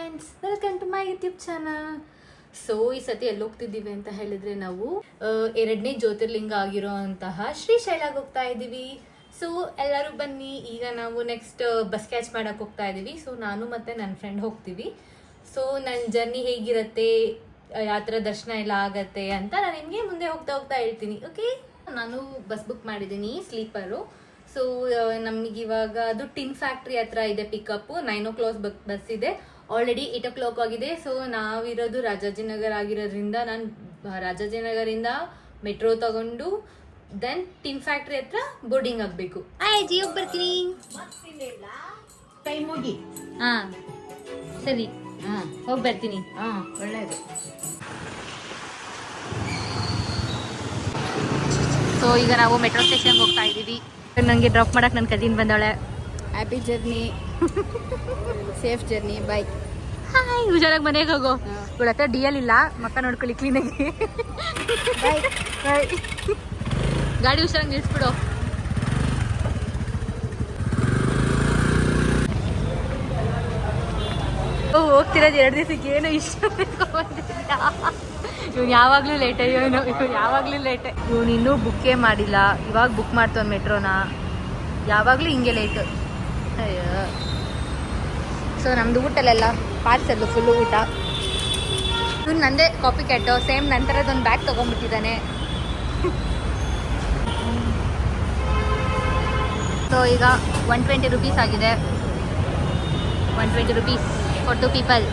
Friends, welcome to my YouTube channel. So ಈ ಸತಿ ಎಲ್ಲಿ ಹೋಗ್ತಿದ್ದೀವಿ ಅಂತ ಹೇಳಿದ್ರೆ ನಾವು ಎರಡನೇ ಜ್ಯೋತಿರ್ಲಿಂಗ ಆಗಿರೋ ಅಂತಹ ಶ್ರೀಶೈಲಾಗ ಹೋಗ್ತಾ ಇದ್ದೀವಿ. ಸೊ ಎಲ್ಲರೂ ಬನ್ನಿ. ಈಗ ನಾವು ನೆಕ್ಸ್ಟ್ ಬಸ್ ಕ್ಯಾಚ್ ಮಾಡಕ್ಕೆ ಹೋಗ್ತಾ ಇದ್ದೀವಿ. ಸೊ ನಾನು ಮತ್ತು ನನ್ನ ಫ್ರೆಂಡ್ ಹೋಗ್ತೀವಿ. ಸೊ ನನ್ನ ಜರ್ನಿ ಹೇಗಿರುತ್ತೆ, ಯಾವ ಥರ ದರ್ಶನ ಎಲ್ಲ ಆಗತ್ತೆ ಅಂತ ನಾನು ನಿಮಗೆ ಮುಂದೆ ಹೋಗ್ತಾ ಹೋಗ್ತಾ ಹೇಳ್ತೀನಿ. ಓಕೆ, ನಾನು ಬಸ್ ಬುಕ್ ಮಾಡಿದ್ದೀನಿ, ಸ್ಲೀಪರು. ಸೊ ನಮಗಿವಾಗ ಅದು ಟಿನ್ ಫ್ಯಾಕ್ಟ್ರಿ ಹತ್ರ ಇದೆ ಪಿಕಪ್ಪು. 9 o'clock ಬಸ್ ಇದೆ. ಆಲ್ರೆಡಿ 8 o'clock ಆಗಿದೆ. ಸೊ ನಾವಿರೋದು ರಾಜಾಜಿನಗರ್ ಆಗಿರೋದ್ರಿಂದ ನಾನು ರಾಜಾಜಿನಗರಿಂದ ಮೆಟ್ರೋ ತಗೊಂಡು ದೆನ್ ಟಿನ್ ಫ್ಯಾಕ್ಟ್ರಿ ಹತ್ರ ಬೋರ್ಡಿಂಗ್ ಆಗಬೇಕು. ಆಯ್ತು, ಹೋಗಿ ಬರ್ತೀನಿ. ಟೈಮ್ ಹೋಗಿ. ಹಾಂ ಸರಿ, ಹೋಗಿ ಬರ್ತೀನಿ. ಒಳ್ಳೆಯದು. ಸೊ ಈಗ ನಾವು ಮೆಟ್ರೋ ಸ್ಟೇಷನ್ಗೆ ಹೋಗ್ತಾ ಇದ್ದೀವಿ. ನನಗೆ ಡ್ರಾಪ್ ಮಾಡಕ್ಕೆ ನನ್ನ ಕಸಿನ್ ಬಂದವಳೆ. Happy journey, safe journey, bye. Hi, ಹುಷಾರಾಗಿ ಮನೆಗೆ ಹೋಗೋ. ಇವಳ ಹತ್ರ ಡಿ ಎಲ್ ಇಲ್ಲ, ಮಕ್ಕ ನೋಡ್ಕೊಳ್ಳಿ ಕ್ಲೀನಾಗಿ. ಬಾಯ್. ಗಾಡಿ ಹುಷಾರಾಗಿ ನಿಲ್ಸ್ಬಿಡು. ಹೋಗ್ತಿರೋದು 2 ದಿವಸಕ್ಕೆ ಏನು ಇಷ್ಟ ಇವ್ನು ಯಾವಾಗಲೂ ಲೇಟೆ. ಇವನು ಯಾವಾಗಲೂ ಲೇಟೆ. ಇವನು ಇನ್ನೂ ಬುಕ್ಕೇ ಮಾಡಿಲ್ಲ. ಇವಾಗ ಬುಕ್ ಮಾಡ್ತಾನೆ ಮೆಟ್ರೋನ. ಯಾವಾಗಲೂ ಹಿಂಗೆ ಲೇಟು. ಅಯ್ಯೋ. ಸೊ ನಮ್ಮದು ಊಟಲ್ಲೆಲ್ಲ ಪಾರ್ಸಲ್ಲು ಫುಲ್ಲು ಊಟ. ಇವ್ನು ನಂದೇ ಕಾಪಿ ಕ್ಯಾಟು. ಸೇಮ್ ನಂತರದೊಂದು ಬ್ಯಾಗ್ ತೊಗೊಂಡ್ಬಿಟ್ಟಿದ್ದಾನೆ. ಸೊ ಈಗ 120 rupees ಆಗಿದೆ. 120 rupees ಫಾರ್ 2 people.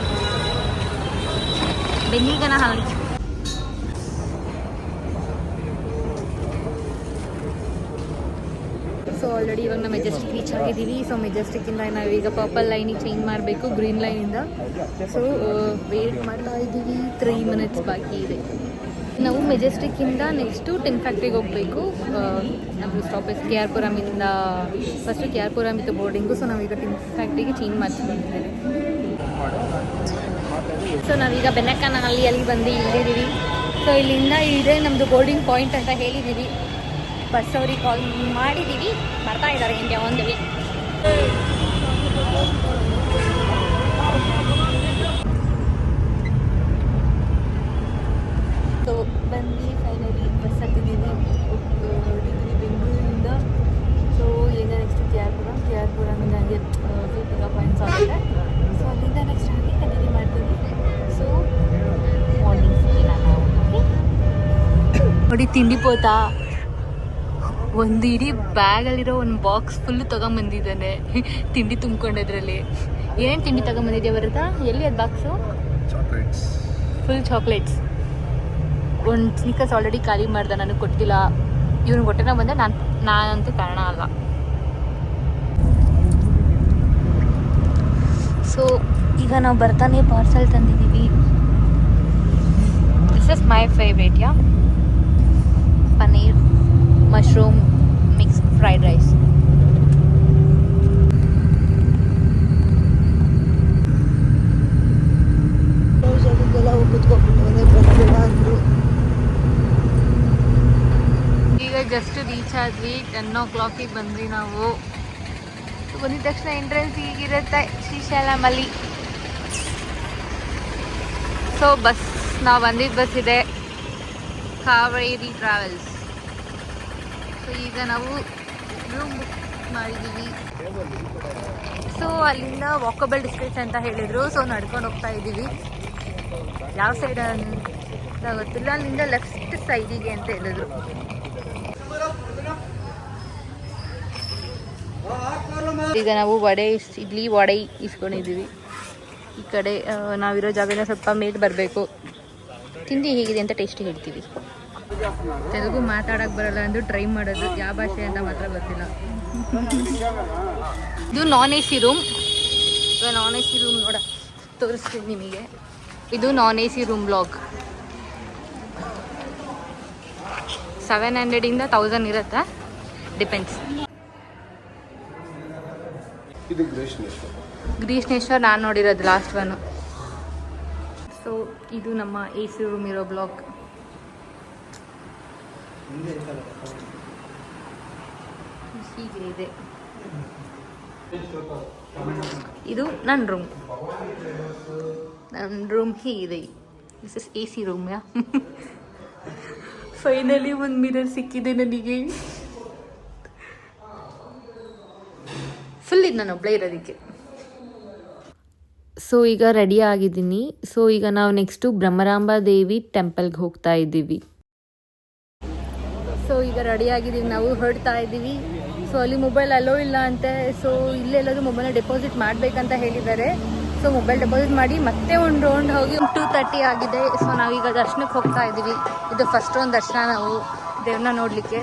ಬೆನ್ನಿಗನ ಹಾಳಿ. ಸೊ ಆಲ್ರೆಡಿ ಇವಾಗ ನಾವು ಮೆಜೆಸ್ಟಿಕ್ ರೀಚ್ ಆಗಿದ್ದೀವಿ. ಸೊ ಮೆಜೆಸ್ಟಿಕ್ಕಿಂದ ನಾವೀಗ ಪರ್ಪಲ್ ಲೈನಿಗೆ ಚೇಂಜ್ ಮಾಡಬೇಕು, ಗ್ರೀನ್ ಲೈನಿಂದ. ಸೊ ವೇಟ್ ಮಾಡ್ತಾ ಇದ್ದೀವಿ. 3 minutes ಬಾಕಿ ಇದೆ. ನಾವು ಮೆಜೆಸ್ಟಿಕ್ಕಿಂದ ನೆಕ್ಸ್ಟು ಟಿನ್ ಫ್ಯಾಕ್ಟ್ರಿಗೆ ಹೋಗಬೇಕು. ನಮ್ಮದು ಸ್ಟಾಪೇಜ್ ಕೆ ಆರ್ ಪುರಮಿಂದ ಫಸ್ಟು ಕೆ ಆರ್ ಪುರಮಿಂದ ಬೋರ್ಡಿಂಗು. ಸೊ ನಾವೀಗ ಟಿನ್ ಫ್ಯಾಕ್ಟ್ರಿಗೆ ಚೇಂಜ್ ಮಾಡ್ತಿದ್ದೇವೆ. ಸೊ ನಾವೀಗ ಬೆನಕನಹಳ್ಳಿ ಅಲ್ಲಿ ಬಂದು ಇಲ್ಲಿದ್ದೀವಿ. ಸೊ ಇಲ್ಲಿಂದ ಇದೇ ನಮ್ಮದು ಬೋರ್ಡಿಂಗ್ ಪಾಯಿಂಟ್ ಅಂತ ಹೇಳಿದ್ದೀವಿ. ಬಸ್ ಅವ್ರಿಗೆ ಕಾಲ್ ಮಾಡಿದ್ದೀವಿ, ಬರ್ತಾ ಇದ್ದಾರೆ ಇಂಡಿಯಾ ಒಂದ್ವಿ. ಸೊ ಬಂದು ಫೈನಲಿ ಬಸ್ ಹತ್ತಿದ್ದೀವಿ. ಹೊರಟಿದ್ದೀವಿ ಬೆಂಗಳೂರಿಂದ. ಸೊ ಈಗ ನೆಕ್ಸ್ಟ್ ಕೆ ಆರ್ ಪುರಮಿಂದ ಹಂಗೆ ಪಿಕಪ್ ಪಾಯಿಂಟ್ಸ್ ಆಗುತ್ತೆ. ಸೊ ಅಲ್ಲಿಂದ ನೆಕ್ಸ್ಟ್ ಹಾಗೆ ಕಂಟಿನ್ಯೂ ಮಾಡ್ತೀವಿ. ಸೊ ಮಾರ್ನಿಂಗ್ ನೋಡಿ, ತಿಂಡಿ ಪೋತಾ ಒಂದು ಇಡೀ ಬ್ಯಾಗಲ್ಲಿರೋ ಒಂದು ಬಾಕ್ಸ್ ಫುಲ್ಲು ತೊಗೊಂಬಂದಿದ್ದಾನೆ. ತಿಂಡಿ ತುಂಬ್ಕೊಂಡದ್ರಲ್ಲಿ. ಏನೇನು ತಿಂಡಿ ತೊಗೊಂಬಂದಿದ್ಯಾ ಬರುತ್ತಾ? ಎಲ್ಲಿ ಅದು ಬಾಕ್ಸು? Full chocolates. ಒಂದು ಸ್ನಿಕರ್ಸ್ ಆಲ್ರೆಡಿ ಖಾಲಿ ಮಾಡ್ದೆ, ನನಗೆ ಕೊಟ್ಟಿಲ್ಲ. ಇವ್ನಿಗೆ ಹೊಟ್ಟೆನ ಬಂದೆ, ನಾನಂತೂ ಕಾರಣ ಅಲ್ಲ. ಸೊ ಈಗ ನಾವು ಬರ್ತಾನೆ ಪಾರ್ಸಲ್ ತಂದಿದ್ದೀವಿ. This is my favourite. Yeah, paneer mushroom mix fried rice. ಈಗ ಜಸ್ಟ್ ರೀಚ್ ಆದ್ವಿ. 10 o'clock ಬಂದ್ವಿ ನಾವು. ಬಂದಿದ ತಕ್ಷಣ ಎಂಟ್ರೆನ್ಸ್ ಹೀಗಿರುತ್ತೆ ಶ್ರೀಶೈಲಮಲ್ಲಿ. ಸೊ ಬಸ್, ನಾವು ಬಂದಿದ್ದ ಬಸ್ ಇದೆ ಕಾವೇರಿ ಟ್ರಾವೆಲ್ಸ್. ಸೊ ಈಗ ನಾವು ರೂಮ್ ಬುಕ್ ಮಾಡಿದ್ದೀವಿ. ಸೊ ಅಲ್ಲಿಂದ ವಾಕಬಲ್ ಡಿಸ್ಟೆನ್ಸ್ ಅಂತ ಹೇಳಿದರು. ಸೊ ನಡ್ಕೊಂಡು ಹೋಗ್ತಾ ಇದ್ದೀವಿ. ಯಾವ ಸೈಡ್ ಅಂತ ಗೊತ್ತಿಲ್ಲ. ಅಲ್ಲಿಂದ ಲೆಫ್ಟ್ ಸೈಡಿಗೆ ಅಂತ ಹೇಳಿದ್ರು. ಈಗ ನಾವು ಇಡ್ಲಿ ವಡೆ ಇಸ್ಕೊಂಡಿದ್ದೀವಿ. ಈ ಕಡೆ ನಾವಿರೋ ಜಾಗದಿಂದ ಸ್ವಲ್ಪ ಮೇಲ್ ಬರಬೇಕು. ತಿಂಡಿ ಹೇಗಿದೆ ಅಂತ ಟೇಸ್ಟ್ ಹೇಳ್ತೀವಿ. ತೆಲುಗು ಮಾತಾಡೋಕ್ಕೆ ಬರಲ್ಲ ಅಂದು ಟ್ರೈ ಮಾಡೋದು. ಯಾವ ಭಾಷೆ ಅಂತ ಮಾತ್ರ ಗೊತ್ತಿಲ್ಲ. ಇದು ನಾನ್ AC ರೂಮ್. ನಾನ್ AC ರೂಮ್ ನೋಡ ತೋರಿಸ್ತೀನಿ ನಿಮಗೆ. ಇದು ನಾನ್ AC ರೂಮ್ ಬ್ಲಾಗ್. 700 ಇಂದ 1000 ಇರುತ್ತೆ, ಡಿಪೆಂಡ್ಸ್. ಇದು ಗ್ರೀಷ್ಣೇಶ್ವರ್ ನಾನು ನೋಡಿರೋದು ಲಾಸ್ಟ್ ಒನ್. ಸೊ ಇದು ನಮ್ಮ AC ರೂಮ್ ಇರೋ ಬ್ಲಾಗ್. ಹೀಗಿದೆ. ಇದು ನನ್ನ ರೂಮ್. ನನ್ನ ರೂಮ್ ಹೀಗಿದೆ. This is AC room yeah. Finally ಒಂದು ಮಿರರ್ ಸಿಕ್ಕಿದೆ ನನಗೆ. ಫುಲ್ ಇದು ನಾನು ಒಬ್ಬಳೇ ಇರೋದಕ್ಕೆ. ಸೊ ಈಗ ರೆಡಿ ಆಗಿದ್ದೀನಿ. ಸೊ ಈಗ ನಾವು ನೆಕ್ಸ್ಟು ಬ್ರಹ್ಮರಾಂಬ ದೇವಿ ಟೆಂಪಲ್ಗೆ ಹೋಗ್ತಾ ಇದ್ದೀವಿ. ಸೊ ಈಗ ರೆಡಿ ಆಗಿದ್ದೀವಿ, ನಾವು ಹೊರಡ್ತಾ ಇದ್ದೀವಿ. ಸೊ ಅಲ್ಲಿ ಮೊಬೈಲ್ ಅಲೋ ಇಲ್ಲ ಅಂತೆ. ಸೊ ಇಲ್ಲೆಲ್ಲರೂ ಮೊಬೈಲ್ನ ಡೆಪಾಸಿಟ್ ಮಾಡಬೇಕಂತ ಹೇಳಿದ್ದಾರೆ. ಸೊ ಮೊಬೈಲ್ ಡೆಪಾಸಿಟ್ ಮಾಡಿ ಮತ್ತೆ ಒಂದು ರೌಂಡ್ ಹೋಗಿ 2:30 ಆಗಿದೆ. ಸೊ ನಾವೀಗ ದರ್ಶನಕ್ಕೆ ಹೋಗ್ತಾ ಇದ್ದೀವಿ. ಇದು ಫಸ್ಟ್ ಒಂದು ದರ್ಶನ ನಾವು ದೇವ್ರನ್ನ ನೋಡಲಿಕ್ಕೆ.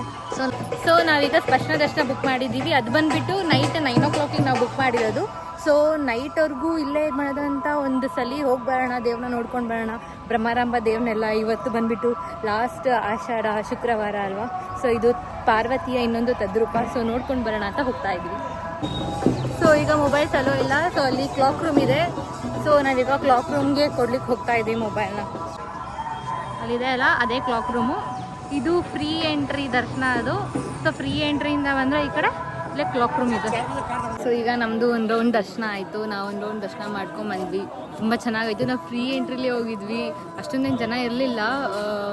ಸೊ ನಾವೀಗ ಸ್ಪಷ್ಟ ದರ್ಶನ ಬುಕ್ ಮಾಡಿದ್ದೀವಿ. ಅದು ಬಂದುಬಿಟ್ಟು ನೈಟ್ 9 o'clock ನಾವು ಬುಕ್ ಮಾಡಿರೋದು. ಸೊ ನೈಟ್ವರೆಗೂ ಇಲ್ಲೇ ಇದು ಮಾಡೋದಂತ ಒಂದು ಸಲ ಹೋಗಿ ಬರೋಣ, ದೇವ್ರನ್ನ ನೋಡ್ಕೊಂಡು ಬರೋಣ. ಬ್ರಹ್ಮರಾಂಬ ದೇವ್ರನ್ನೆಲ್ಲ ಇವತ್ತು ಬಂದುಬಿಟ್ಟು ಲಾಸ್ಟ್ ಆಷಾಢ ಶುಕ್ರವಾರ ಅಲ್ವಾ. ಸೊ ಇದು ಪಾರ್ವತಿಯ ಇನ್ನೊಂದು ತದ್ರೂಪ. ಸೊ ನೋಡ್ಕೊಂಡು ಬರೋಣ ಅಂತ ಹೋಗ್ತಾ ಇದ್ದೀವಿ. ಸೊ ಈಗ ಮೊಬೈಲ್ಸ್ ಅಲೋ ಇಲ್ಲ. ಸೊ ಅಲ್ಲಿ ಕ್ಲಾಕ್ ರೂಮ್ ಇದೆ. ಸೊ ನಾವೀಗ ಕ್ಲಾಕ್ ರೂಮ್ಗೆ ಕೊಡ್ಲಿಕ್ಕೆ ಹೋಗ್ತಾ ಇದ್ದೀವಿ ಮೊಬೈಲ್ನ. ಅಲ್ಲಿದೆ ಅಲ್ಲ, ಅದೇ ಕ್ಲಾಕ್ ರೂಮು. ಇದು ಫ್ರೀ ಎಂಟ್ರಿ ದರ್ಶನ ಅದು. ಸೊ ಫ್ರೀ ಎಂಟ್ರಿಯಿಂದ ಬಂದರೆ ಈ ಕಡೆ ಇಲ್ಲೇ ಕ್ಲಾಕ್ ರೂಮ್ ಇದೆ. ಸೊ ಈಗ ನಮ್ಮದು ಒಂದು ರೌಂಡ್ ದರ್ಶನ ಆಯಿತು. ನಾವು ಒಂದು ರೌಂಡ್ ದರ್ಶನ ಮಾಡ್ಕೊಂಬಂದ್ವಿ. ತುಂಬ ಚೆನ್ನಾಗಾಯಿತು. ನಾವು ಫ್ರೀ ಎಂಟ್ರಿಲಿ ಹೋಗಿದ್ವಿ. ಅಷ್ಟೊಂದೇನು ಜನ ಇರಲಿಲ್ಲ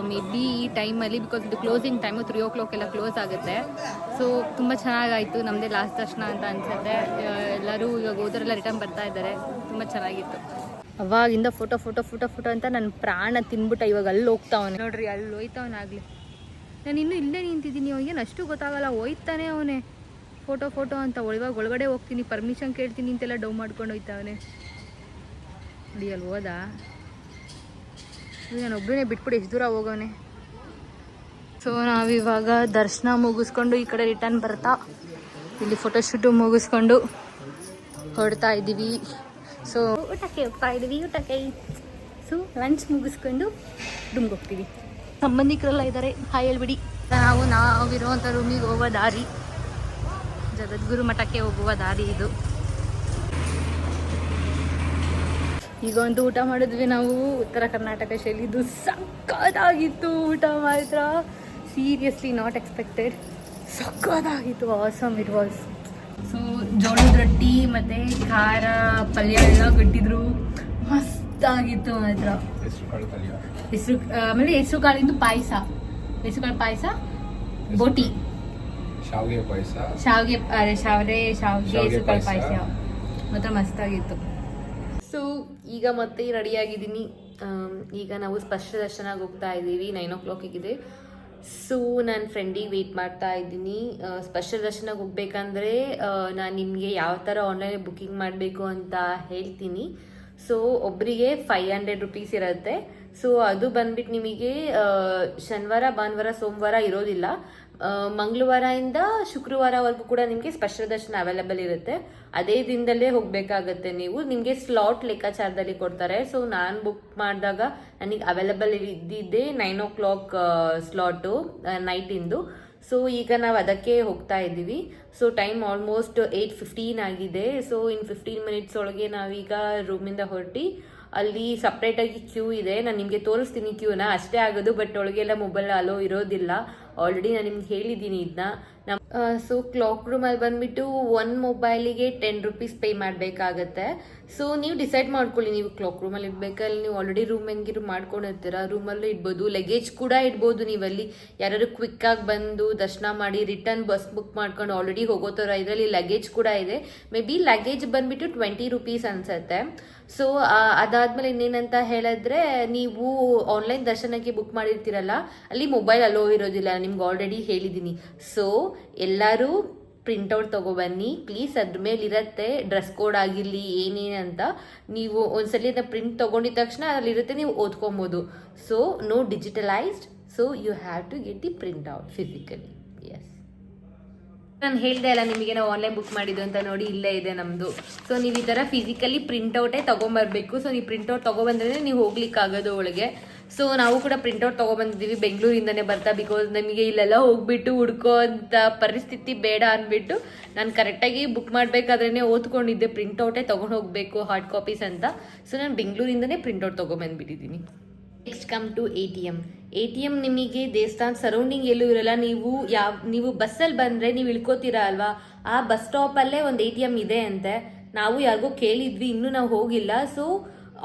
ಮೇ ಬಿ ಈ ಟೈಮಲ್ಲಿ, ಬಿಕಾಸ್ ಇದು ಕ್ಲೋಸಿಂಗ್ ಟೈಮು 3 o'clock ಎಲ್ಲ ಕ್ಲೋಸ್ ಆಗುತ್ತೆ. ಸೊ ತುಂಬ ಚೆನ್ನಾಗಾಯಿತು. ನಮ್ಮದೇ ಲಾಸ್ಟ್ ದರ್ಶನ ಅಂತ ಅನಿಸುತ್ತೆ. ಎಲ್ಲರೂ ಇವಾಗ ಹೋದರೆಲ್ಲ ರಿಟರ್ನ್ ಬರ್ತಾ ಇದ್ದಾರೆ. ತುಂಬ ಚೆನ್ನಾಗಿತ್ತು. ಅವಾಗಿಂದ ಫೋಟೋ ಫೋಟೋ ಫೋಟೋ ಫೋಟೋ ಅಂತ ನನ್ನ ಪ್ರಾಣ ತಿನ್ಬಿಟ್ಟ. ಇವಾಗ ಅಲ್ಲಿ ಹೋಗ್ತಾವನೆ ನೋಡ್ರಿ, ಅಲ್ಲಿ ಹೋಯ್ತಾವನಾಗಲಿ. ನಾನು ಇನ್ನೂ ಇಲ್ಲೇ ನಿಂತಿದ್ದೀನಿ. ಅವನಿಗೇನು ಅಷ್ಟು ಗೊತ್ತಾಗಲ್ಲ, ಹೋಯ್ತಾನೆ ಅವನೇ ಫೋಟೋ ಫೋಟೋ ಅಂತ. ಇವಾಗ ಒಳಗಡೆ ಹೋಗ್ತೀನಿ, ಪರ್ಮಿಷನ್ ಕೇಳ್ತೀನಿ ಅಂತೆಲ್ಲ ಡೌ ಮಾಡ್ಕೊಂಡು ಹೋಯ್ತಾವನೆ ನೋಡಿ. ಅಲ್ಲಿ ಹೋದ ನಾನು ಒಬ್ಬನೇ ಬಿಟ್ಬಿಟ್ಟು ಎಷ್ಟು ದೂರ ಹೋಗೋನೆ. ಸೊ ನಾವಿವಾಗ ದರ್ಶನ ಮುಗಿಸ್ಕೊಂಡು ಈ ಕಡೆ ರಿಟರ್ನ್ ಬರ್ತಾ ಇಲ್ಲಿ ಫೋಟೋಶೂಟು ಮುಗಿಸ್ಕೊಂಡು ಹೊರಡ್ತಾ ಇದ್ದೀವಿ. ಸೊ ಊಟಕ್ಕೆ ಹೋಗ್ತಾ ಇದ್ದೀವಿ. ಊಟಕ್ಕೆ ಸೊ ಲಂಚ್ ಮುಗಿಸ್ಕೊಂಡು ರೂಮ್ಗೆ ಹೋಗ್ತೀವಿ. ಸಂಬಂಧಿಕರೆಲ್ಲ ಇದ್ದಾರೆ, ಹಾಯ್ ಹೇಳ್ಬಿಡಿ. ನಾವಿರುವಂಥ ರೂಮಿಗೆ ಹೋಗೋ ದಾರಿ, ಜಗದ್ಗುರು ಮಠಕ್ಕೆ ಹೋಗುವ ದಾರಿ ಇದು. ಈಗ ಒಂದು ಊಟ ಮಾಡಿದ್ವಿ ನಾವು, ಉತ್ತರ ಕರ್ನಾಟಕ ಶೈಲಿ. ಇದು ಸಕ್ಕತ್ತಾಗಿತ್ತು ಊಟ ಮಾತ್ರ. Seriously not expected. ಸಕ್ಕತ್ತಾಗಿತ್ತು. Awesome it was. ಸೊ ಜೋಳದ ರೊಟ್ಟಿ ಮತ್ತು ಖಾರ ಪಲ್ಯ ಎಲ್ಲ ಕೊಟ್ಟಿದ್ರು. ಮಸ್ತಾಗಿತ್ತು ಮಾತ್ರ. ಆಮೇಲೆ ಹೆಸರು ಕಾಳಿಂದು ಪಾಯಸ, ಹೆಸರು ಕಾಳು ಪಾಯಸ, ಬೋಟಿ, ಶಾವಿಗೆ ಪಾಯಸ, ಶಾವಿಗೆ ಹೆಸರು ಕಾಳು ಪಾಯಸ ಮಾತ್ರ ಮಸ್ತಾಗಿತ್ತು. ಸೊ ಈಗ ಮತ್ತೆ ರೆಡಿಯಾಗಿದ್ದೀನಿ. ಈಗ ನಾವು ಸ್ಪಷ್ಟ ದರ್ಶನಕ್ಕೆ ಹೋಗ್ತಾ ಇದ್ದೀವಿ. 9 o'clock ಇದೆ. ಸೊ ನನ್ನ ಫ್ರೆಂಡಿಗೆ ವೆಯ್ಟ್ ಮಾಡ್ತಾ ಇದ್ದೀನಿ. ಸ್ಪೆಷಲ್ ದರ್ಶನಕ್ಕೆ ಹೋಗ್ಬೇಕಂದ್ರೆ ನಾನು ನಿಮಗೆ ಯಾವ ಥರ ಆನ್ಲೈನ್ ಬುಕ್ಕಿಂಗ್ ಮಾಡಬೇಕು ಅಂತ ಹೇಳ್ತೀನಿ. ಸೊ ಒಬ್ಬರಿಗೆ 500 rupees ಇರುತ್ತೆ. ಸೊ ಅದು ಬಂದ್ಬಿಟ್ಟು ನಿಮಗೆ ಶನಿವಾರ ಭಾನುವಾರ ಸೋಮವಾರ ಇರೋದಿಲ್ಲ. ಮಂಗಳವಾರದಿಂದ ಶುಕ್ರವಾರವರೆಗೂ ಕೂಡ ನಿಮಗೆ ಸ್ಪೆಷಲ್ ದರ್ಶನ ಅವೈಲೇಬಲ್ ಇರುತ್ತೆ. ಅದೇ ದಿನದಲ್ಲೇ ಹೋಗಬೇಕಾಗತ್ತೆ ನೀವು. ನಿಮಗೆ ಸ್ಲಾಟ್ ಲೆಕ್ಕಾಚಾರದಲ್ಲಿ ಕೊಡ್ತಾರೆ. ಸೊ ನಾನು ಬುಕ್ ಮಾಡಿದಾಗ ನನಗೆ ಅವೈಲೇಬಲ್ ಇದ್ದಿದ್ದೆ 9 o'clock ಸ್ಲಾಟು ನೈಟಿಂದು. ಸೊ ಈಗ ನಾವು ಅದಕ್ಕೆ ಹೋಗ್ತಾ ಇದ್ದೀವಿ. ಸೊ ಟೈಮ್ ಆಲ್ಮೋಸ್ಟ್ 8:15 ಆಗಿದೆ. ಸೊ ಇನ್ 15 minutes ಒಳಗೆ ನಾವೀಗ ರೂಮಿಂದ ಹೊರಟಿ ಅಲ್ಲಿ ಸಪ್ರೇಟಾಗಿ ಕ್ಯೂ ಇದೆ. ನಾನು ನಿಮಗೆ ತೋರಿಸ್ತೀನಿ ಕ್ಯೂನ, ಅಷ್ಟೇ ಆಗೋದು. ಬಟ್ ಒಳಗೆಲ್ಲ ಮೊಬೈಲ್ ಅಲೋ ಇರೋದಿಲ್ಲ. ಆಲ್ರೆಡಿ ನಾನು ನಿಮ್ಗೆ ಹೇಳಿದ್ದೀನಿ ಇದನ್ನ. ಸೊ ಕ್ಲಾಕ್ ರೂಮಲ್ಲಿ ಬಂದುಬಿಟ್ಟು ಒಂದು ಮೊಬೈಲಿಗೆ 10 rupees ಪೇ ಮಾಡಬೇಕಾಗತ್ತೆ. ಸೊ ನೀವು ಡಿಸೈಡ್ ಮಾಡ್ಕೊಳ್ಳಿ, ನೀವು ಕ್ಲಾಕ್ ರೂಮಲ್ಲಿ ಇಡಬೇಕಲ್ಲಿ. ನೀವು ಆಲ್ರೆಡಿ ರೂಮ್ ಹೆಂಗಿರು ಮಾಡ್ಕೊಂಡಿರ್ತೀರ, ರೂಮಲ್ಲೂ ಇಡ್ಬೋದು. ಲಗೇಜ್ ಕೂಡ ಇಡ್ಬೋದು. ನೀವಲ್ಲಿ ಯಾರು ಕ್ವಿಕ್ಕಾಗಿ ಬಂದು ದರ್ಶನ ಮಾಡಿ ರಿಟರ್ನ್ ಬಸ್ ಬುಕ್ ಮಾಡ್ಕೊಂಡು ಆಲ್ರೆಡಿ ಹೋಗೋ ಥರ ಇದರಲ್ಲಿ ಲಗೇಜ್ ಕೂಡ ಇದೆ. ಮೇ ಬಿ ಲಗೇಜ್ ಬಂದುಬಿಟ್ಟು 20 rupees ಅನಿಸುತ್ತೆ. ಸೊ ಅದಾದಮೇಲೆ ಇನ್ನೇನಂತ ಹೇಳಿದ್ರೆ, ನೀವು ಆನ್ಲೈನ್ ದರ್ಶನಕ್ಕೆ ಬುಕ್ ಮಾಡಿರ್ತೀರಲ್ಲ, ಅಲ್ಲಿ ಮೊಬೈಲ್ ಅಲೋ ಇರೋದಿಲ್ಲ, ನಿಮ್ಗೆ ಆಲ್ರೆಡಿ ಹೇಳಿದ್ದೀನಿ. ಸೊ ಎಲ್ಲರೂ ಪ್ರಿಂಟೌಟ್ ತೊಗೊಬನ್ನಿ ಪ್ಲೀಸ್. ಅದ್ರ ಮೇಲೆ ಇರುತ್ತೆ ಡ್ರೆಸ್ ಕೋಡ್ ಆಗಿರಲಿ ಏನೇನಂತ. ನೀವು ಒಂದ್ಸಲಿ ಅದನ್ನ ಪ್ರಿಂಟ್ ತೊಗೊಂಡಿದ ತಕ್ಷಣ ಅಲ್ಲಿರುತ್ತೆ, ನೀವು ಓದ್ಕೊಬೋದು. So no digitalised. So you have to get the print out physically. Yes, ನಾನು ಹೇಳಿದೆ ಅಲ್ಲ ನಿಮಗೆ ನಾವು ಆನ್ಲೈನ್ ಬುಕ್ ಮಾಡಿದ್ದು ಅಂತ. ನೋಡಿ ಇಲ್ಲೇ ಇದೆ ನಮ್ಮದು. ಸೊ ನೀವು ಈ ಥರ ಫಿಸಿಕಲಿ ಪ್ರಿಂಟೌಟೇ ತೊಗೊಂಬರ್ಬೇಕು. ಸೊ ನೀವು ಪ್ರಿಂಟೌಟ್ ತೊಗೊಬಂದ್ರೆ ನೀವು ಹೋಗ್ಲಿಕ್ಕಾಗೋದು ಒಳಗೆ. ಸೊ ನಾವು ಕೂಡ ಪ್ರಿಂಟೌಟ್ ತೊಗೊಬಂದಿದ್ದೀವಿ ಬೆಂಗಳೂರಿಂದನೇ ಬರ್ತಾ. ಬಿಕಾಸ್ ನಮಗೆ ಇಲ್ಲೆಲ್ಲ ಹೋಗ್ಬಿಟ್ಟು ಹುಡ್ಕೋ ಅಂತ ಪರಿಸ್ಥಿತಿ ಬೇಡ ಅಂದ್ಬಿಟ್ಟು ನಾನು ಕರೆಕ್ಟಾಗಿ ಬುಕ್ ಮಾಡಬೇಕಾದ್ರೇ ಓದ್ಕೊಂಡಿದ್ದೆ ಪ್ರಿಂಟೌಟೇ ತೊಗೊಂಡು ಹೋಗಬೇಕು ಹಾರ್ಡ್ ಕಾಪೀಸ್ ಅಂತ. ಸೊ ನಾನು ಬೆಂಗಳೂರಿಂದನೇ ಪ್ರಿಂಟೌಟ್ ತೊಗೊಂಬಂದ್ಬಿಟ್ಟಿದ್ದೀನಿ. ನೆಕ್ಸ್ಟ್ ಕಮ್ ಟು ATM ನಿಮಗೆ ದೇವಸ್ಥಾನ ಸರೌಂಡಿಂಗ್ ಎಲ್ಲೂ ಇರಲ್ಲ. ನೀವು ಬಸ್ಸಲ್ಲಿ ಬಂದರೆ ನೀವು ಇಳ್ಕೋತೀರಾ ಅಲ್ವಾ, ಆ ಬಸ್ ಸ್ಟಾಪಲ್ಲೇ ಒಂದು ATM ಇದೆ ಅಂತೆ. ನಾವು ಯಾರಿಗೋ ಕೇಳಿದ್ವಿ, ಇನ್ನೂ ನಾವು ಹೋಗಿಲ್ಲ. ಸೊ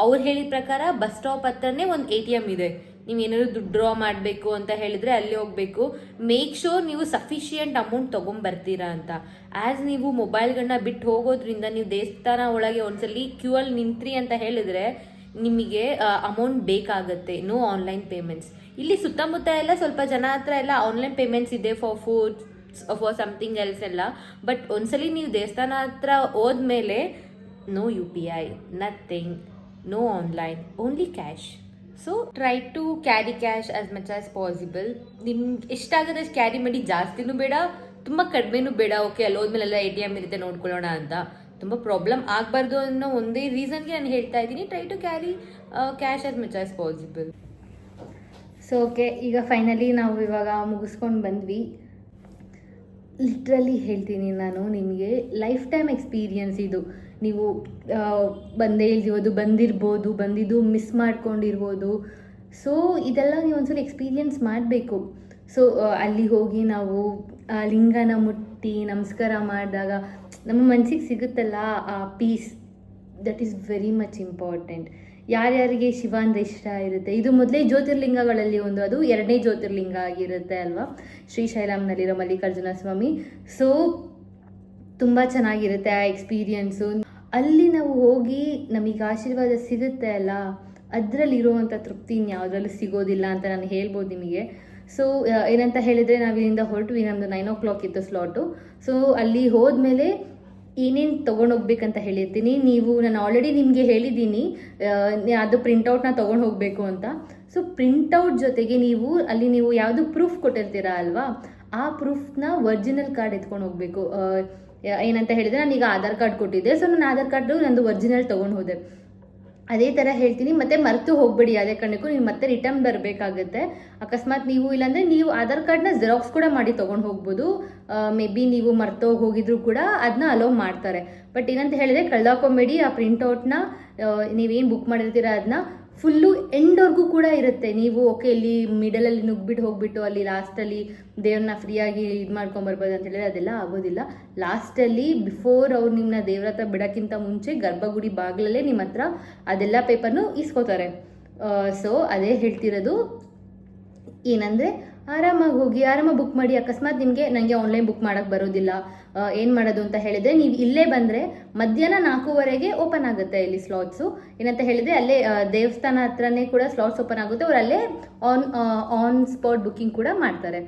ಅವ್ರು ಹೇಳಿದ ಪ್ರಕಾರ ಬಸ್ ಸ್ಟಾಪ್ ಹತ್ರನೇ ಒಂದು ATM ಇದೆ. ನೀವು ಏನಾದ್ರು ದುಡ್ಡು ಡ್ರಾ ಮಾಡಬೇಕು ಅಂತ ಹೇಳಿದ್ರೆ ಅಲ್ಲಿ ಹೋಗಬೇಕು. ಮೇಕ್ ಶೋರ್ ನೀವು ಸಫಿಷಿಯೆಂಟ್ ಅಮೌಂಟ್ ತೊಗೊಂಬರ್ತೀರಾ ಅಂತ. ಆ್ಯಸ್ ನೀವು ಮೊಬೈಲ್ಗಳನ್ನ ಬಿಟ್ಟು ಹೋಗೋದ್ರಿಂದ ನೀವು ದೇವಸ್ಥಾನ ಒಳಗೆ ಒಂದ್ಸಲಿ ಕ್ಯೂ ಅಲ್ಲಿ ನಿಂತ್ರಿ ಅಂತ ಹೇಳಿದ್ರೆ ನಿಮಗೆ ಅಮೌಂಟ್ ಬೇಕಾಗುತ್ತೆ. No online payments. ಇಲ್ಲಿ ಸುತ್ತಮುತ್ತ ಎಲ್ಲ ಸ್ವಲ್ಪ ಜನ ಹತ್ರ ಎಲ್ಲ ಆನ್ಲೈನ್ ಪೇಮೆಂಟ್ಸ್ ಇದೆ for food for something else ಎಲ್ಲ. ಬಟ್ ಒಂದ್ಸಲಿ ನೀವು ದೇವಸ್ಥಾನ ಹತ್ರ ಹೋದ್ಮೇಲೆ no UPI, nothing, no online, only cash. So try to carry cash as much as possible. ನಿಮ್ಗೆ ಎಷ್ಟಾಗುತ್ತೆ ಅಷ್ಟು ಕ್ಯಾರಿ ಮಾಡಿ, ಜಾಸ್ತಿನೂ ಬೇಡ ತುಂಬ ಕಡಿಮೆನೂ ಬೇಡ. ಓಕೆ ಅಲ್ಲಿ ಹೋದ್ಮೇಲೆಲ್ಲ ATM ಇರುತ್ತೆ ನೋಡ್ಕೊಳ್ಳೋಣ ಅಂತ. ತುಂಬ ಪ್ರಾಬ್ಲಮ್ ಆಗಬಾರ್ದು ಅನ್ನೋ ಒಂದೇ ರೀಸನ್ಗೆ ನಾನು ಹೇಳ್ತಾ ಇದ್ದೀನಿ, try to carry cash as much as possible. So okay, ಈಗ ಫೈನಲಿ ನಾವು ಇವಾಗ ಮುಗಿಸ್ಕೊಂಡು ಬಂದ್ವಿ. ಲಿಟ್ರಲಿ ಹೇಳ್ತೀನಿ ನಾನು ನಿಮಗೆ, ಲೈಫ್ ಟೈಮ್ ಎಕ್ಸ್ಪೀರಿಯನ್ಸ್ ಇದು. ನೀವು ಬಂದೇ ಇಲ್ದಿರೋದು, ಬಂದಿದ್ದು ಮಿಸ್ ಮಾಡ್ಕೊಂಡಿರ್ಬೋದು. ಸೊ ಇದೆಲ್ಲ ನೀವು ಒಂದ್ಸಲ ಎಕ್ಸ್ಪೀರಿಯನ್ಸ್ ಮಾಡಬೇಕು. ಸೊ ಅಲ್ಲಿ ಹೋಗಿ ನಾವು ಲಿಂಗನ ಮುಟ್ಟಿ ನಮಸ್ಕಾರ ಮಾಡಿದಾಗ ನಮ್ಮ ಮನಸ್ಸಿಗೆ ಸಿಗುತ್ತಲ್ಲ ಆ peace, that is very much important. ಯಾರ್ಯಾರಿಗೆ ಶಿವ ಅಂದರೆ ಇಷ್ಟ ಇರುತ್ತೆ, ಇದು ಮೊದಲೇ ಜ್ಯೋತಿರ್ಲಿಂಗಗಳಲ್ಲಿ ಒಂದು, ಅದು 2ನೇ ಜ್ಯೋತಿರ್ಲಿಂಗ ಆಗಿರುತ್ತೆ ಅಲ್ವಾ, ಶ್ರೀಶೈಲಂನಲ್ಲಿರೋ ಮಲ್ಲಿಕಾರ್ಜುನ ಸ್ವಾಮಿ. ಸೊ ತುಂಬ ಚೆನ್ನಾಗಿರುತ್ತೆ ಆ ಎಕ್ಸ್ಪೀರಿಯನ್ಸು. ಅಲ್ಲಿ ನಾವು ಹೋಗಿ ನಮಗೆ ಆಶೀರ್ವಾದ ಸಿಗುತ್ತೆ ಅಲ್ಲ, ಅದರಲ್ಲಿರುವಂಥ ತೃಪ್ತಿ ಇನ್ಯಾವುದ್ರಲ್ಲೂ ಸಿಗೋದಿಲ್ಲ ಅಂತ ನಾನು ಹೇಳ್ಬೋದು ನಿಮಗೆ. ಸೊ ಏನಂತ ಹೇಳಿದರೆ, ನಾವು ಇಲ್ಲಿಂದ ಹೊರಟ್ವಿ, ನಮ್ಮದು 9 o'clock ಇತ್ತು ಸ್ಲಾಟು. ಸೊ ಅಲ್ಲಿ ಹೋದ್ಮೇಲೆ ಏನೇನು ತೊಗೊಂಡೋಗ್ಬೇಕಂತ ಹೇಳಿರ್ತೀನಿ. ನಾನು ಆಲ್ರೆಡಿ ನಿಮಗೆ ಹೇಳಿದ್ದೀನಿ ಅದು ಪ್ರಿಂಟೌಟ್ನ ತೊಗೊಂಡು ಹೋಗಬೇಕು ಅಂತ. ಸೊ ಪ್ರಿಂಟೌಟ್ ಜೊತೆಗೆ ಅಲ್ಲಿ ನೀವು ಯಾವುದು ಪ್ರೂಫ್ ಕೊಟ್ಟಿರ್ತೀರಾ ಅಲ್ವಾ, ಆ ಪ್ರೂಫ್ನ ಒರಿಜಿನಲ್ ಕಾರ್ಡ್ ಎತ್ಕೊಂಡು ಹೋಗಬೇಕು. ಏನಂತ ಹೇಳಿದರೆ, ನಾನೀಗ ಆಧಾರ್ ಕಾರ್ಡ್ ಕೊಟ್ಟಿದ್ದೆ, ಸೊ ನಾನು ಆಧಾರ್ ಕಾರ್ಡು ನಂದು ಒರಿಜಿನಲ್ ತೊಗೊಂಡು ಹೋದೆ. ಅದೇ ಥರ ಹೇಳ್ತೀನಿ. ಮತ್ತು ಮರೆತು ಹೋಗಬೇಡಿ, ಅದೇ ಕಾರಣಕ್ಕೂ ನೀವು ಮತ್ತೆ ರಿಟರ್ನ್ ಬರಬೇಕಾಗುತ್ತೆ. ಅಕಸ್ಮಾತ್ ನೀವು ಇಲ್ಲಾಂದರೆ ನೀವು ಆಧಾರ್ ಕಾರ್ಡ್ನ ಜೆರಾಕ್ಸ್ ಕೂಡ ಮಾಡಿ ತೊಗೊಂಡು ಹೋಗ್ಬೋದು. ಮೇ ಬಿ ನೀವು ಮರ್ತೋಗಿ ಹೋಗಿದ್ರು ಕೂಡ ಅದನ್ನ ಅಲೋ ಮಾಡ್ತಾರೆ. ಬಟ್ ಏನಂತ ಹೇಳಿದರೆ, ಕಳ್ದಾಕೊಂಬೇಡಿ. ಆ ಪ್ರಿಂಟೌಟ್ನ ನೀವೇನು ಬುಕ್ ಮಾಡಿರ್ತೀರ ಅದನ್ನ ಫುಲ್ಲು ಎಂಡ್ವರೆಗೂ ಕೂಡ ಇರುತ್ತೆ. ನೀವು ಓಕೆ ಇಲ್ಲಿ ಮಿಡಲಲ್ಲಿ ನುಗ್ಬಿಟ್ಟು ಹೋಗ್ಬಿಟ್ಟು ಅಲ್ಲಿ ಲಾಸ್ಟಲ್ಲಿ ದೇವ್ರನ್ನ ಫ್ರೀಯಾಗಿ ಇದು ಮಾಡ್ಕೊಂಬರ್ಬೋದು ಅಂತ ಹೇಳಿದ್ರೆ ಅದೆಲ್ಲ ಆಗೋದಿಲ್ಲ. ಲಾಸ್ಟಲ್ಲಿ ಬಿಫೋರ್ ಅವ್ರು ನಿಮ್ಮನ್ನ ದೇವ್ರ ಹತ್ರ ಬಿಡೋಕ್ಕಿಂತ ಮುಂಚೆ ಗರ್ಭಗುಡಿ ಬಾಗಿಲಲ್ಲೇ ನಿಮ್ಮ ಹತ್ರ ಅದೆಲ್ಲ ಪೇಪರ್ನು ಇಸ್ಕೋತಾರೆ. ಸೊ ಅದೇ ಹೇಳ್ತಿರೋದು, ಏನಂದರೆ ಆರಾಮಾಗಿ ಹೋಗಿ ಆರಾಮಾಗಿ ಬುಕ್ ಮಾಡಿ. ಅಕಸ್ಮಾತ್ ನಿಮಗೆ ನನಗೆ ಆನ್ಲೈನ್ ಬುಕ್ ಮಾಡೋಕ್ಕೆ ಬರೋದಿಲ್ಲ, ಏನು ಮಾಡೋದು ಅಂತ ಹೇಳಿದರೆ, ನೀವು ಇಲ್ಲೇ ಬಂದರೆ ಮಧ್ಯಾಹ್ನ 4:15ಗೆ ಓಪನ್ ಆಗುತ್ತೆ ಇಲ್ಲಿ ಸ್ಲಾಟ್ಸು. ಏನಂತ ಹೇಳಿದರೆ ಅಲ್ಲೇ ದೇವಸ್ಥಾನ ಹತ್ರನೇ ಕೂಡ ಸ್ಲಾಟ್ಸ್ ಓಪನ್ ಆಗುತ್ತೆ. ಅವ್ರು ಅಲ್ಲೇ ಆನ್ ಸ್ಪಾಟ್ ಬುಕ್ಕಿಂಗ್ ಕೂಡ ಮಾಡ್ತಾರೆ.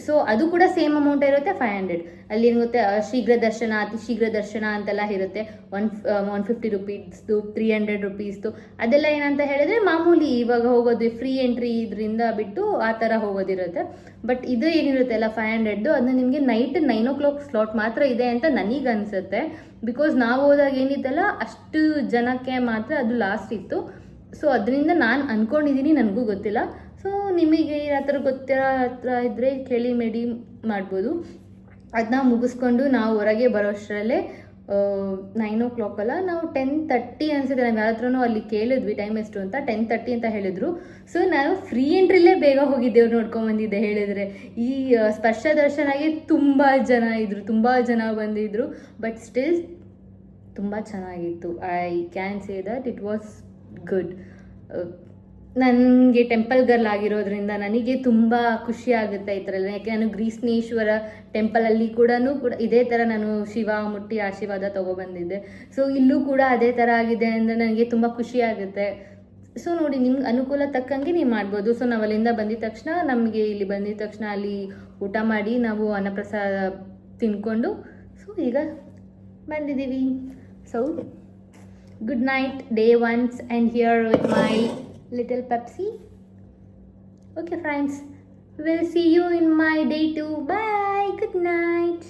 ಸೊ ಅದು ಕೂಡ ಸೇಮ್ ಅಮೌಂಟ್ ಇರುತ್ತೆ, 500. ಅಲ್ಲಿ ಏನಿರುತ್ತೆ ಶೀಘ್ರ ದರ್ಶನ, ಅತಿ ಶೀಘ್ರ ದರ್ಶನ ಅಂತೆಲ್ಲ ಇರುತ್ತೆ. 150 rupeesದು, 300 rupeesದು. ಅದೆಲ್ಲ ಏನಂತ ಹೇಳಿದರೆ ಮಾಮೂಲಿ ಇವಾಗ ಹೋಗೋದು ಫ್ರೀ ಎಂಟ್ರಿ ಇದರಿಂದ ಬಿಟ್ಟು ಆ ಥರ ಹೋಗೋದಿರುತ್ತೆ. ಬಟ್ ಇದು ಏನಿರುತ್ತೆ ಅಲ್ಲ 500ದು, ಅದನ್ನ ನಿಮಗೆ ನೈಟ್ 9 o'clock ಸ್ಲಾಟ್ ಮಾತ್ರ ಇದೆ ಅಂತ ನನಗೆ ಅನಿಸುತ್ತೆ. ಬಿಕಾಸ್ ನಾವು ಹೋದಾಗ ಏನಿತ್ತಲ್ಲ ಅಷ್ಟು ಜನಕ್ಕೆ ಮಾತ್ರ ಅದು ಲಾಸ್ಟ್ ಇತ್ತು. ಸೊ ಅದರಿಂದ ನಾನು ಅಂದ್ಕೊಂಡಿದ್ದೀನಿ, ನನಗೂ ಗೊತ್ತಿಲ್ಲ. ಸೊ ನಿಮಗೆ ಆ ಥರ ಗೊತ್ತಿರೋ ಹತ್ರ ಇದ್ದರೆ ಕೇಳಿ ಮೇಡಿ ಮಾಡ್ಬೋದು. ಅದನ್ನ ಮುಗಿಸ್ಕೊಂಡು ನಾವು ಹೊರಗೆ ಬರೋಷ್ಟರಲ್ಲೇ 9 o'clock ಅಲ್ಲ, ನಾವು 10:30 ಅನಿಸುತ್ತೆ. ನಾವು ಯಾರ ಹತ್ರನೂ ಅಲ್ಲಿ ಕೇಳಿದ್ವಿ ಟೈಮ್ ಎಷ್ಟು ಅಂತ, 10:30 ಅಂತ ಹೇಳಿದ್ರು. ಸೊ ನಾನು ಫ್ರೀ ಎಂಟ್ರಿಲೇ ಬೇಗ ಹೋಗಿ ದೇವ್ರು ನೋಡ್ಕೊಂಬಂದಿದ್ದೆ. ಹೇಳಿದರೆ ಈ ಸ್ಪರ್ಶ ದರ್ಶನಾಗೆ ತುಂಬ ಜನ ಇದ್ದರು, ತುಂಬ ಜನ ಬಂದಿದ್ದರು. ಬಟ್ ಸ್ಟಿಲ್ ತುಂಬ ಚೆನ್ನಾಗಿತ್ತು. I can say that it was good. ನನಗೆ ಟೆಂಪಲ್ ಗರ್ಲ್ ಆಗಿರೋದ್ರಿಂದ ನನಗೆ ತುಂಬ ಖುಷಿ ಆಗುತ್ತೆ ಈ ಥರ ಎಲ್ಲ. ಯಾಕೆ ನಾನು ಗ್ರೀಸ್ನೇಶ್ವರ ಟೆಂಪಲಲ್ಲಿ ಕೂಡ ಇದೇ ಥರ ನಾನು ಶಿವ ಮುಟ್ಟಿ ಆಶೀರ್ವಾದ ತೊಗೊಬಂದಿದ್ದೆ. ಸೊ ಇಲ್ಲೂ ಕೂಡ ಅದೇ ಥರ ಆಗಿದೆ ಅಂದರೆ ನನಗೆ ತುಂಬ ಖುಷಿ ಆಗುತ್ತೆ. ಸೊ ನೋಡಿ, ನಿಮ್ಗೆ ಅನುಕೂಲ ತಕ್ಕಂಗೆ ನೀವು ಮಾಡ್ಬೋದು. ಸೊ ನಾವು ಅಲ್ಲಿಂದ ಬಂದಿದ ತಕ್ಷಣ, ನಮಗೆ ಇಲ್ಲಿ ಬಂದಿದ ತಕ್ಷಣ ಅಲ್ಲಿ ಊಟ ಮಾಡಿ ನಾವು ಅನ್ನಪ್ರಸಾದ ತಿನ್ಕೊಂಡು ಸೊ ಈಗ ಬಂದಿದ್ದೀವಿ. So good night, day 1 and here with my little Pepsi. Okay friends, we'll see you in my day 2. Bye, good night.